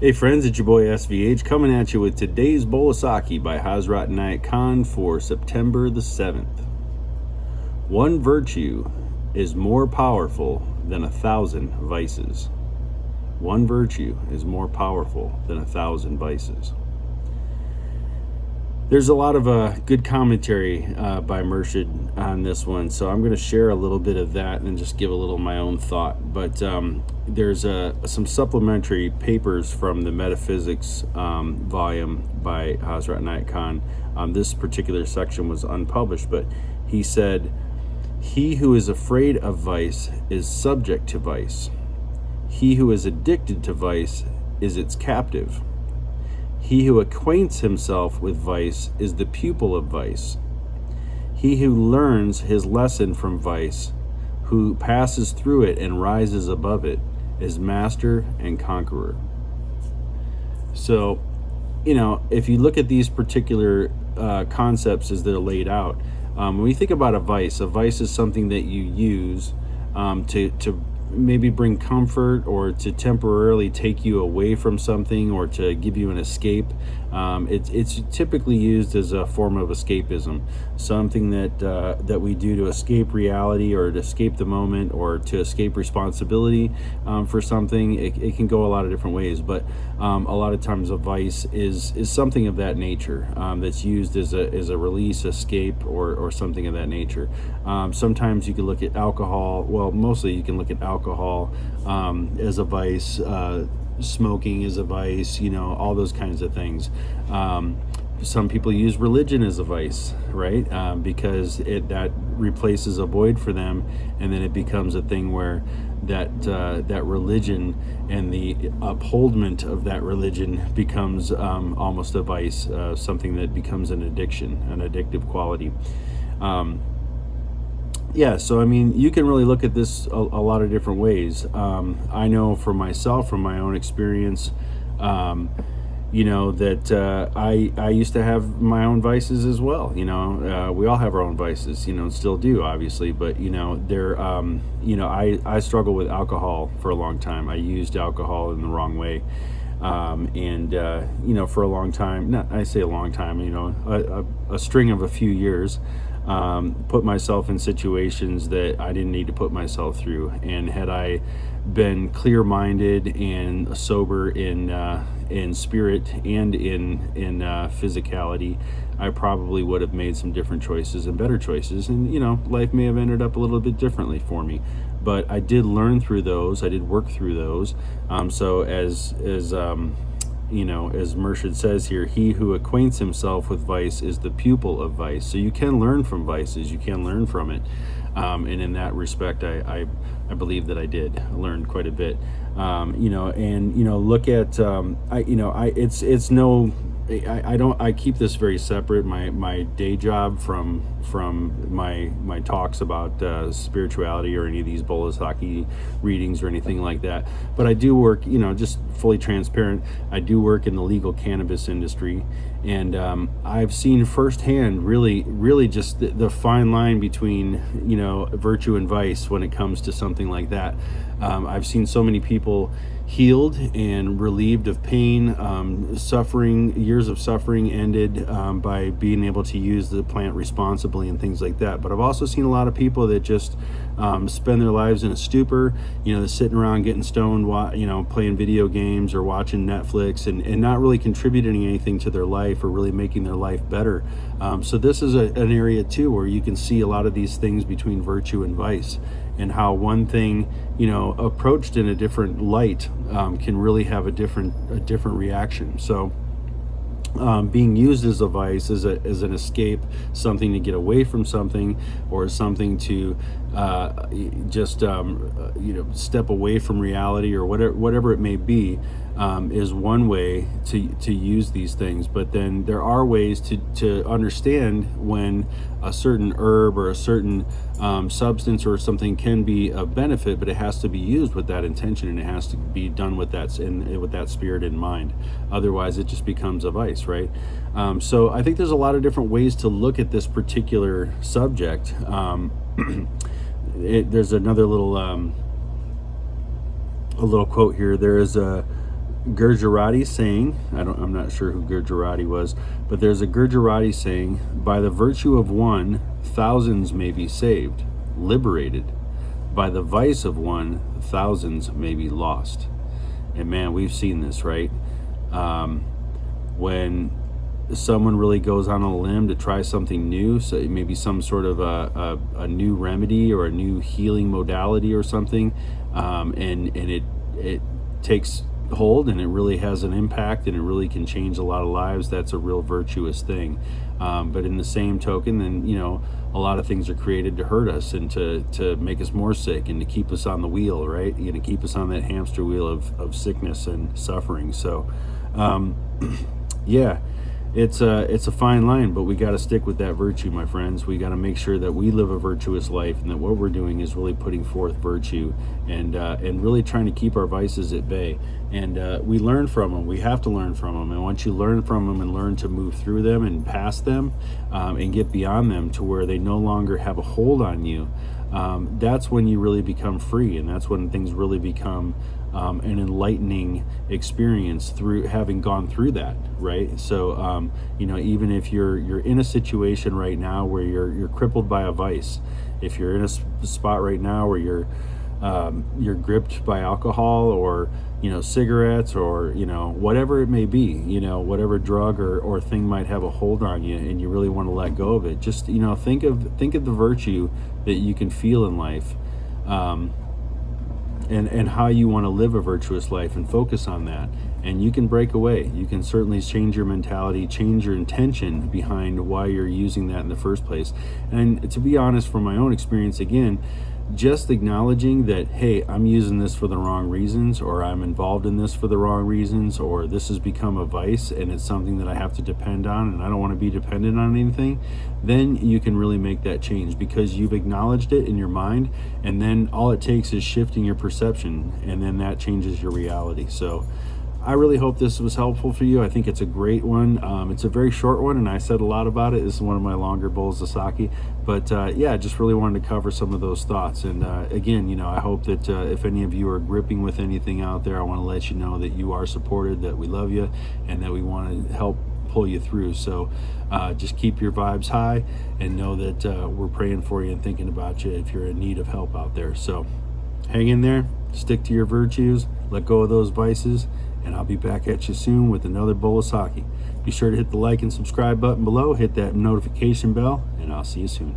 Hey friends, it's your boy SVH coming at you with today's bowl of Saki by Hazrat Inayat for September the 7th. One virtue is more powerful than 1,000 vices. One virtue is more powerful than 1,000 vices. There's a lot of good commentary by Murshid on this one, so I'm going to share a little bit of that and just give a little of my own thought. But there's some supplementary papers from the Metaphysics volume by Hazrat Inayat. This particular section was unpublished, but he said, "He who is afraid of vice is subject to vice. He who is addicted to vice is its captive. He who acquaints himself with vice is the pupil of vice. He who learns his lesson from vice, who passes through it and rises above it, is master and conqueror." So, if you look at these particular concepts as they're laid out, when we think about a vice is something that you use to maybe bring comfort or to temporarily take you away from something or to give you an escape. It's typically used as a form of escapism, something that we do to escape reality or to escape the moment or to escape responsibility for something. It can go a lot of different ways, but a lot of times a vice is something of that nature that's used as a release, escape, or something of that nature. Sometimes you can look at alcohol. Well, mostly you can look at alcohol as a vice. Smoking is a vice, all those kinds of things. Some people use religion as a vice, right? Because that replaces a void for them, and then it becomes a thing where that religion and the upholdment of that religion becomes almost a vice, something that becomes an addiction, an addictive quality. So you can really look at this a lot of different ways. I know for myself, from my own experience, that I used to have my own vices as well. We all have our own vices, and still do, obviously. But I struggled with alcohol for a long time. I used alcohol in the wrong way. For a long time, I say a long time, a string of a few years, put myself in situations that I didn't need to put myself through. And had I been clear-minded and sober in spirit and in physicality, I probably would have made some different choices and better choices. And, life may have ended up a little bit differently for me. But I did learn through those. I did work through those. So as Murshid says here, he who acquaints himself with vice is the pupil of vice. So you can learn from vices. You can learn from it. And in that respect, I believe that I did learn quite a bit. Look at, I keep this very separate, my day job from my talks about spirituality or any of these bowl of Saki readings or anything like that. But I do work, just fully transparent, I do work in the legal cannabis industry, and I've seen firsthand really just the fine line between virtue and vice when it comes to something like that. I've seen so many people healed and relieved of pain, years of suffering ended by being able to use the plant responsibly and things like that. But I've also seen a lot of people that just spend their lives in a stupor, they're sitting around getting stoned, playing video games or watching Netflix and not really contributing anything to their life or really making their life better. So this is an area too where you can see a lot of these things between virtue and vice, and how one thing, approached in a different light, can really have a different reaction. So being used as a vice, as an escape, something to get away from something, or something to step away from reality, or whatever it may be, is one way to use these things. But then there are ways to understand when a certain herb or a certain substance or something can be of benefit, but it has to be used with that intention, and it has to be done with that spirit in mind. Otherwise, it just becomes a vice, right? So I think there's a lot of different ways to look at this particular subject. There's another little quote here. There is a Gujarati saying, I'm not sure who Gujarati was, but there's a Gujarati saying, by the virtue of one, thousands may be saved, liberated. By the vice of one, thousands may be lost. And man, we've seen this, right? When someone really goes on a limb to try something new, so maybe some sort of a new remedy or a new healing modality or something, and it takes hold and it really has an impact and it really can change a lot of lives, that's a real virtuous thing. But in the same token, then, a lot of things are created to hurt us and to make us more sick and to keep us on the wheel, right? To keep us on that hamster wheel of sickness and suffering. So yeah, it's a fine line, but we got to stick with that virtue, my friends. We got to make sure that we live a virtuous life and that what we're doing is really putting forth virtue and really trying to keep our vices at bay. And we learn from them. We have to learn from them. And once you learn from them and learn to move through them and past them and get beyond them to where they no longer have a hold on you, that's when you really become free, and that's when things really become an enlightening experience through having gone through that, right? So even if you're in a situation right now where you're crippled by a vice, if you're in a spot right now where you're gripped by alcohol or cigarettes or whatever it may be, whatever drug or thing might have a hold on you, and you really want to let go of it, just think of the virtue that you can feel in life, and how you want to live a virtuous life, and focus on that. And you can break away. You can certainly change your mentality, change your intention behind why you're using that in the first place. And to be honest, from my own experience, again, just acknowledging that, hey, I'm using this for the wrong reasons, or I'm involved in this for the wrong reasons, or this has become a vice and it's something that I have to depend on and I don't want to be dependent on anything, then you can really make that change because you've acknowledged it in your mind, and then all it takes is shifting your perception, and then that changes your reality. So I really hope this was helpful for you. I think it's a great one. It's a very short one, and I said a lot about it. This is one of my longer bowls of Saki. But I just really wanted to cover some of those thoughts. And again, I hope that if any of you are gripping with anything out there, I want to let you know that you are supported, that we love you, and that we want to help pull you through. So just keep your vibes high and know that we're praying for you and thinking about you if you're in need of help out there. So hang in there, stick to your virtues, let go of those vices, and I'll be back at you soon with another bowl of Saki. Be sure to hit the like and subscribe button below, hit that notification bell, and I'll see you soon.